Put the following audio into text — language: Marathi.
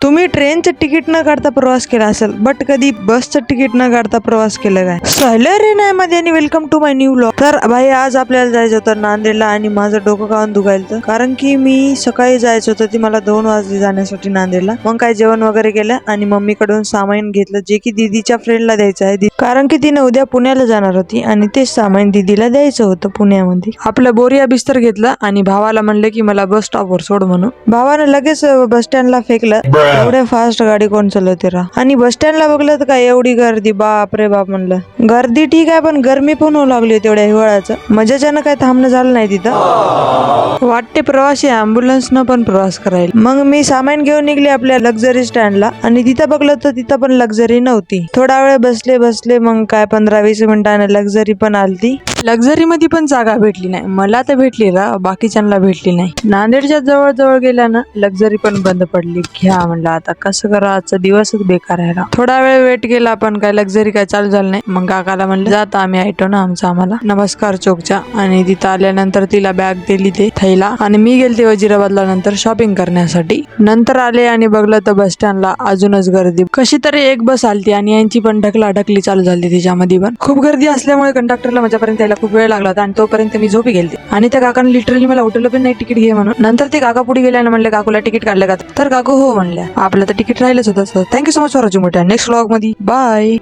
तुम्ही ट्रेनचं तिकीट न काढता प्रवास केला असेल, बट कधी बसचं तिकीट न काढता प्रवास केला काय? सॅलरी नाही मध्ये आणि welcome to my new vlog. तर भाई आज आपल्याला जायचं होतं नांदेडला आणि माझं डोकं काऊन दुखायलं कारण की मी सकाळी जायचं होतं, ती मला 2 वाजले जाण्यासाठी नांदेडला. मग काय जेवण वगैरे केलं आणि मम्मीकडून सामान घेतलं जे की दीदीच्या फ्रेंडला द्यायचं आहे, कारण की तिने उद्या पुण्याला जाणार होती आणि तेच सामान दीदीला द्यायचं होतं पुण्यामध्ये. आपलं बोरिया बिस्तर घेतलं आणि भावाला म्हणलं की मला बस स्टॉपवर सोड म्हणून. भावाने लगेच बस स्टँडला फेकलं. एवढे फास्ट गाडी कोण चालवते रा. आणि बस स्टँडला बघलं तर काय एवढी गर्दी, बाप रे बाप म्हणलं. गर्दी ठीक आहे पण गरमी पण होऊ लागली तेवढ्या हिवाळ्याचं. मजाच्यानं काय थांबणं झालं नाही तिथं. वाटते प्रवासी अँब्युलन्स न पण प्रवास करायला. मग मी सामान घेऊन निघले आपल्या लक्झरी स्टँडला आणि तिथं बघलं तर तिथं पण लक्झरी नव्हती. थोडा वेळ बसले मग काय 15-20 मिनिटांनी लक्झरी पण आलती. लक्झरी मध्ये पण जागा भेटली नाही. मला तर भेटली रा, बाकीच्यांना भेटली नाही. नांदेडच्या जवळ गेल्या ना लक्झरी पण बंद पडली. घ्या म्हणलं आता कसं करा, आजचा दिवसच बेकार आहे. थोडा वेळ वेट केला पण काय लक्झरी काय चालू झालं नाही. मग काकाला म्हणलं जात आम्ही ऐकतो ना आमचा आम्हाला नमस्कार चौकच्या. आणि तिथं आल्यानंतर तिला बॅग दिली ते थैला आणि मी गेलते वजिराबादला नंतर शॉपिंग करण्यासाठी. नंतर आले आणि बघलं तर बस स्टँडला अजूनच गर्दी. कशी तरी एक बस आलती आणि यांची पण ढकलाढकली चालू झाली. तिच्यामध्ये पण खूप गर्दी असल्यामुळे कंडक्टरला माझ्यापर्यंत यायला खूप वेळ लागला होता आणि तोपर्यंत मी झोपी गेलते. आणि त्या काकाने लिटरली मला उठवलं पण नाही तिकीट घे म्हणून. नंतर ते काका पुढे गेले आणि म्हणले काकूला तिकीट काढलं का? तर काकू हो म्हणल्या. आपलं तर तिकीट राहिलंच होतं. Thank you so much for watching. Next vlog मध्ये बाय.